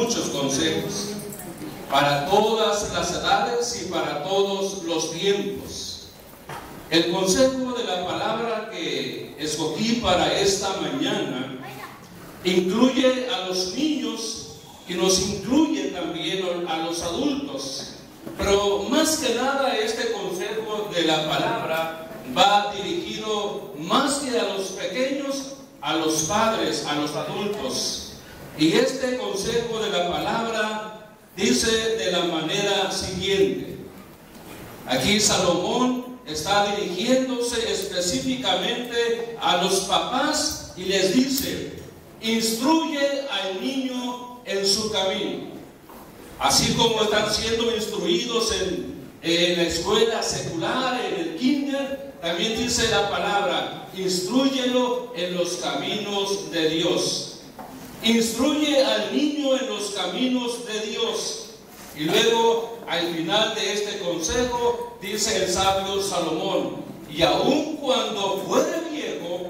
muchos consejos, para todas las edades y para todos los tiempos. El consejo de la palabra que escogí para esta mañana incluye a los niños y nos incluye también a los adultos. Pero más que nada este consejo de la palabra va dirigido más que a los pequeños, a los padres, a los adultos. Y este consejo de la palabra dice de la manera siguiente. Aquí Salomón está dirigiéndose específicamente a los papás y les dice: instruye al niño en su camino. Así como están siendo instruidos en la escuela secular, en el kinder, también dice la palabra: instrúyelo en los caminos de Dios. Instruye al niño en los caminos de Dios. Y luego, al final de este consejo, dice el sabio Salomón: y aun cuando fuere viejo,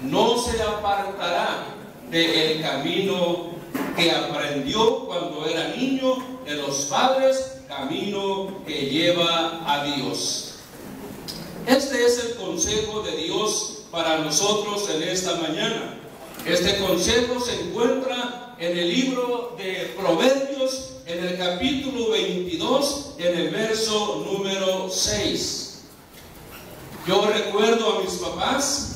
no se apartará del camino que aprendió cuando era niño de los padres, camino que lleva a Dios. Este es el consejo de Dios para nosotros en esta mañana. Este consejo se encuentra en el libro de Proverbios, en el capítulo 22, en el verso número 6. Yo recuerdo a mis papás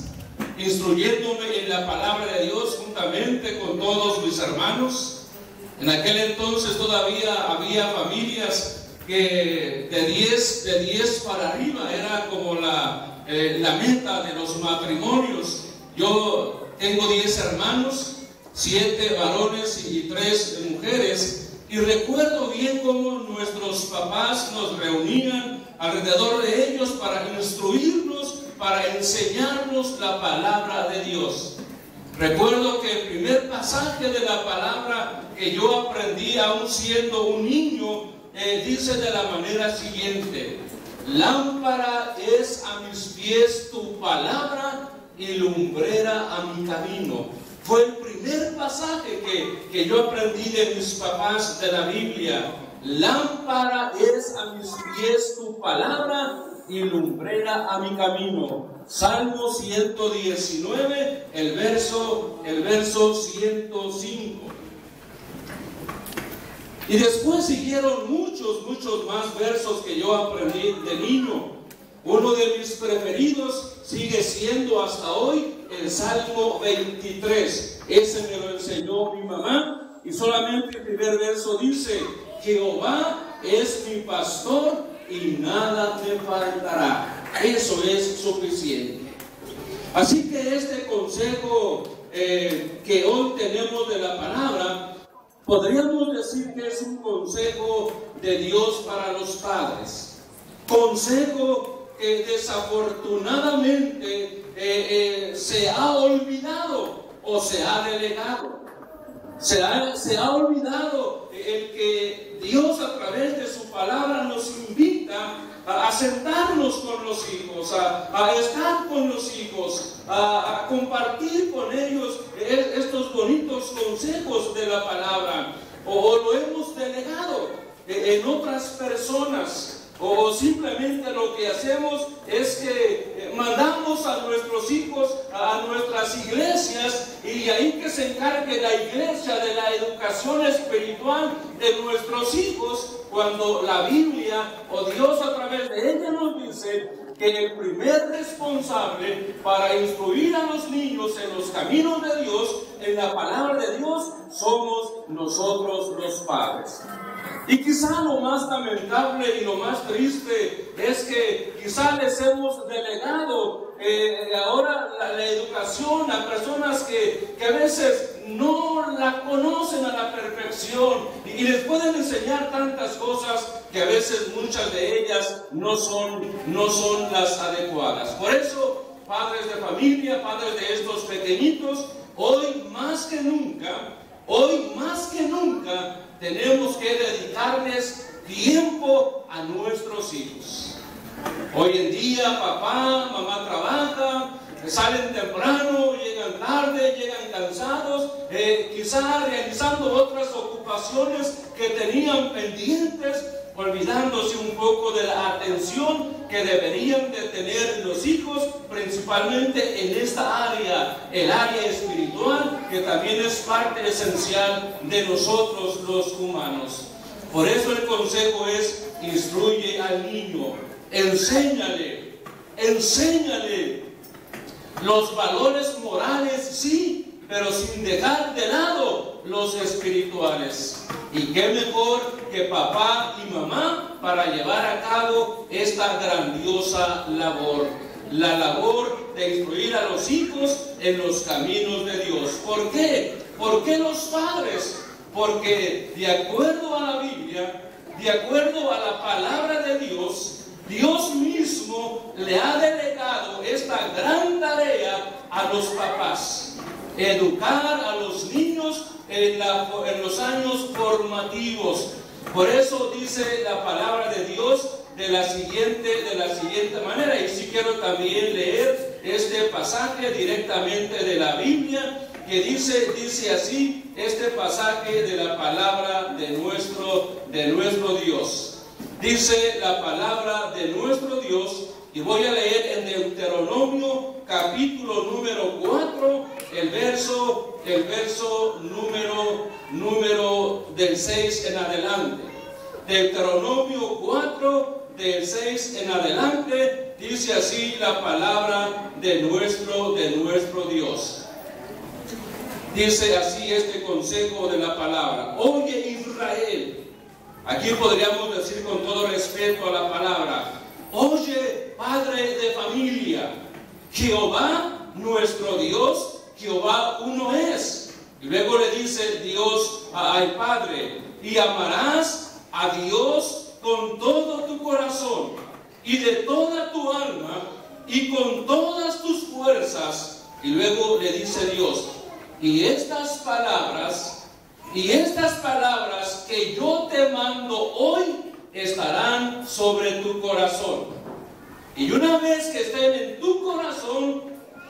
instruyéndome en la palabra de Dios juntamente con todos mis hermanos. En aquel entonces todavía había familias que de 10 para arriba era como la meta de los matrimonios. Yo tengo 10 hermanos, 7 varones y 3 mujeres, y recuerdo bien cómo nuestros papás nos reunían alrededor de ellos para instruirnos, para enseñarnos la palabra de Dios. Recuerdo que el primer pasaje de la palabra que yo aprendí aún siendo un niño dice de la manera siguiente: lámpara es a mis pies tu palabra y lumbrera a mi camino. Fue el primer pasaje que yo aprendí de mis papás de la Biblia. Lámpara es a mis pies tu palabra y lumbrera a mi camino. Salmo 119, el verso 105. Y después siguieron muchos más versos que yo aprendí de niño. Uno de mis preferidos sigue siendo hasta hoy el Salmo 23. Ese me lo enseñó mi mamá, y solamente el primer verso dice: Jehová es mi pastor y nada me faltará. Eso es suficiente. Así que este consejo que hoy tenemos de la palabra, podríamos decir que es un consejo de Dios para los padres. Consejo que desafortunadamente se ha olvidado o se ha delegado. Se ha olvidado el que Dios a través de su palabra nos invita a sentarnos con los hijos, a estar con los hijos, a compartir con ellos estos bonitos consejos de la palabra. O lo hemos delegado en otras personas. O simplemente lo que hacemos es que mandamos a nuestros hijos a nuestras iglesias, y ahí que se encargue la iglesia de la educación espiritual de nuestros hijos, cuando la Biblia o Dios a través de ella nos dice que el primer responsable para instruir a los niños en los caminos de Dios, en la palabra de Dios, somos nosotros los padres. Y quizá lo más lamentable y lo más triste es que quizá les hemos delegado ahora la educación a personas que a veces no la conocen a la perfección, y les pueden enseñar tantas cosas que a veces muchas de ellas no son las adecuadas. Por eso, padres de familia, padres de estos pequeñitos, hoy más que nunca tenemos que dedicarles tiempo a nuestros hijos. Hoy en día papá, mamá trabaja, salen temprano, llegan tarde, llegan cansados, quizás realizando otras ocupaciones que tenían pendientes, olvidándose un poco de la atención que deberían de tener los hijos, principalmente en esta área, el área espiritual, que también es parte esencial de nosotros los humanos. Por eso el consejo es: instruye al niño, enséñale los valores morales, sí, pero sin dejar de lado los espirituales. Y qué mejor que papá y mamá para llevar a cabo esta grandiosa labor, la labor de instruir a los hijos en los caminos de Dios. ¿Por qué? ¿Por qué los padres? Porque de acuerdo a la Biblia, de acuerdo a la palabra de Dios, Dios mismo le ha delegado esta gran tarea a los papás: educar a los niños en los años formativos. Por eso dice la palabra de Dios de la siguiente manera, y si quiero también leer este pasaje directamente de la Biblia, que dice así, este pasaje de la palabra de nuestro Dios. Dice la palabra de nuestro Dios, y voy a leer en Deuteronomio capítulo número 4, el verso número del 6 en adelante. Deuteronomio 4, del 6 en adelante, dice así la palabra de nuestro Dios. Dice así este consejo de la palabra: oye, Israel. Aquí podríamos decir con todo respeto a la palabra: oye, padre de familia, Jehová nuestro Dios, Jehová uno es. Y luego le dice Dios al Padre: y amarás a Dios con todo tu corazón y de toda tu alma y con todas tus fuerzas. Y luego le dice Dios: y estas palabras que yo te mando hoy estarán sobre tu corazón. Y una vez que estén en tu corazón,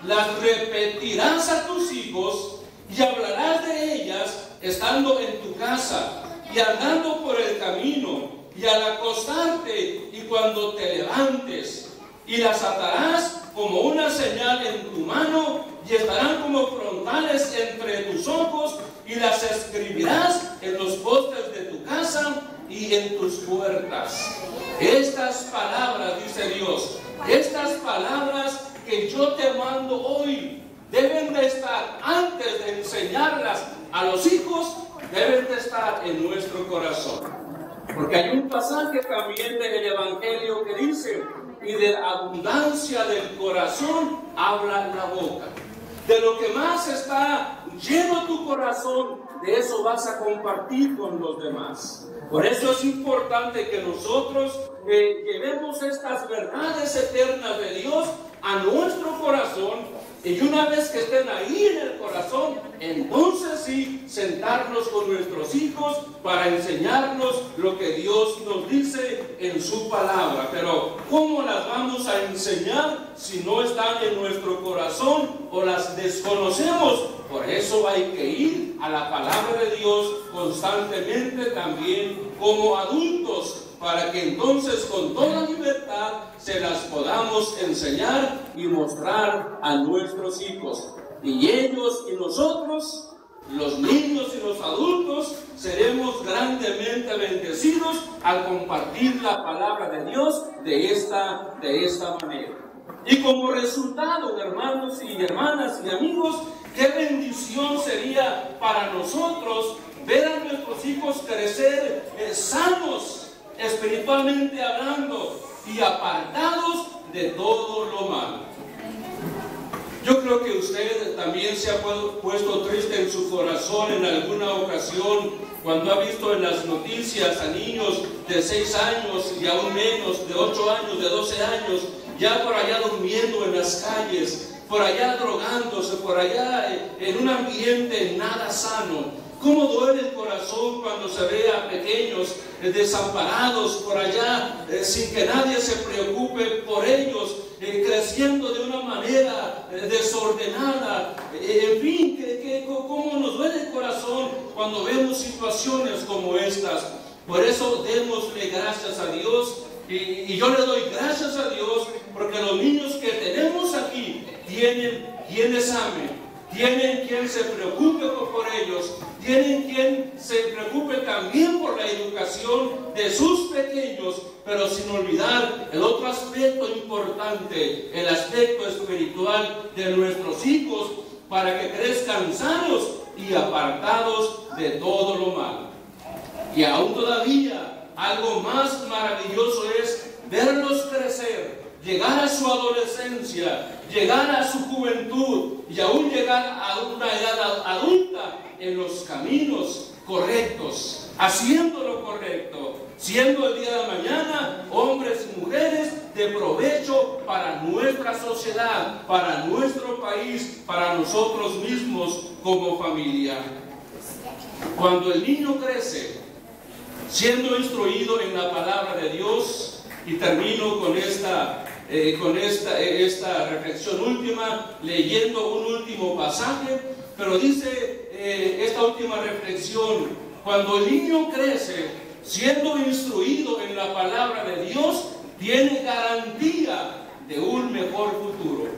las repetirás a tus hijos y hablarás de ellas estando en tu casa y andando por el camino y al acostarte y cuando te levantes. Y las atarás como una señal en tu mano y estarán como frontales entre tus ojos, y las escribirás en los postes de tu casa y en tus puertas. Estas palabras, dice Dios, estas palabras que yo te mando hoy deben de estar, antes de enseñarlas a los hijos, deben de estar en nuestro corazón. Porque hay un pasaje también del Evangelio que dice: y de la abundancia del corazón habla la boca. De lo que más está lleno tu corazón, de eso vas a compartir con los demás. Por eso es importante que nosotros llevemos estas verdades eternas de Dios a nuestro corazón, y una vez que estén ahí en el corazón, entonces sí, sentarnos con nuestros hijos para enseñarnos lo que Dios nos dice en su palabra. Pero ¿cómo las vamos a enseñar si no están en nuestro corazón o las desconocemos? Por eso hay que ir a la palabra de Dios constantemente también como adultos, para que entonces con toda libertad se las podamos enseñar y mostrar a nuestros hijos. Y ellos y nosotros, los niños y los adultos, seremos grandemente bendecidos al compartir la palabra de Dios de esta manera. Y como resultado, hermanos y hermanas y amigos, qué bendición sería para nosotros ver a nuestros hijos crecer sanos, espiritualmente hablando, y apartados de todo lo malo. Yo creo que usted también se ha puesto triste en su corazón en alguna ocasión cuando ha visto en las noticias a niños de 6 años y aún menos, de 8 años, de 12 años, ya por allá durmiendo en las calles, por allá drogándose, por allá en un ambiente nada sano. ¿Cómo duele el corazón cuando se ve a pequeños desamparados por allá sin que nadie se preocupe por ellos? creciendo de una manera desordenada. En fin, cómo nos duele el corazón cuando vemos situaciones como estas. Por eso démosle gracias a Dios. Y yo le doy gracias a Dios porque los niños que tenemos aquí tienen quien les ame, tienen quien se preocupe por ellos, tienen quien se preocupe también por la educación de sus pequeños, pero sin olvidar el otro aspecto importante, el aspecto espiritual de nuestros hijos, para que crezcan sanos y apartados de todo lo malo. Y aún todavía algo más maravilloso es verlos crecer, llegar a su adolescencia, llegar a su juventud y aún llegar a una edad adulta en los caminos correctos, haciendo lo correcto, siendo el día de mañana hombres y mujeres de provecho para nuestra sociedad, para nuestro país, para nosotros mismos como familia. Cuando el niño crece, siendo instruido en la palabra de Dios, y termino con esta reflexión última, leyendo un último pasaje, pero dice esta última reflexión: cuando el niño crece, siendo instruido en la palabra de Dios, tiene garantía de un mejor futuro,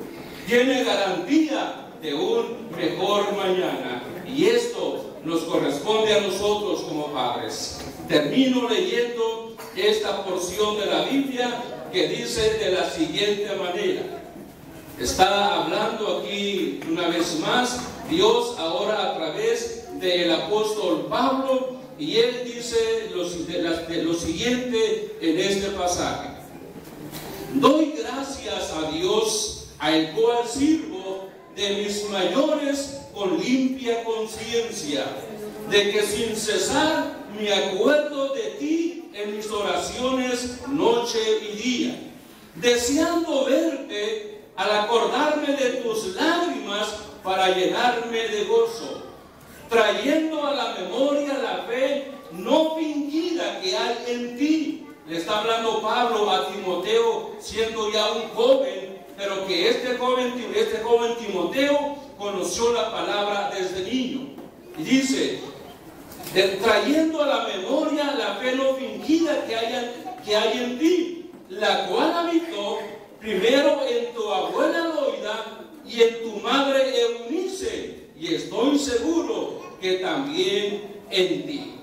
tiene garantía de un mejor mañana, y esto nos corresponde a nosotros como padres. Termino leyendo esta porción de la Biblia que dice de la siguiente manera. Está hablando aquí una vez más Dios ahora a través del apóstol Pablo, y él dice lo siguiente en este pasaje: doy gracias a Dios, al cual sirvo de mis mayores con limpia conciencia, de que sin cesar me acuerdo de ti en mis oraciones noche y día, deseando verte al acordarme de tus lágrimas para llenarme de gozo, trayendo a la memoria la fe no fingida que hay en ti. Le está hablando Pablo a Timoteo, siendo ya un joven, pero que este joven Timoteo conoció la palabra desde niño. Y dice: trayendo a la memoria la fe no fingida que hay en ti, la cual habitó primero en tu abuela Loida y en tu madre Eunice, y estoy seguro que también en ti.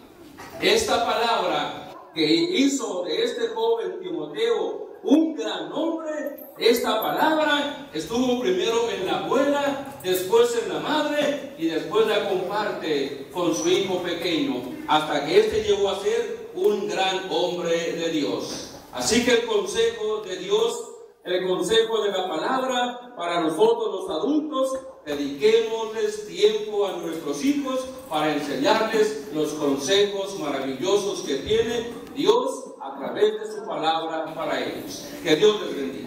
Esta palabra que hizo de este joven Timoteo un gran hombre, esta palabra estuvo primero en la abuela, después en la madre, y después la comparte con su hijo pequeño, hasta que este llegó a ser un gran hombre de Dios. Así que el consejo de Dios, el consejo de la palabra para nosotros los adultos: dediquémosles tiempo a nuestros hijos para enseñarles los consejos maravillosos que tiene Dios a través de su palabra para ellos. Que Dios les bendiga.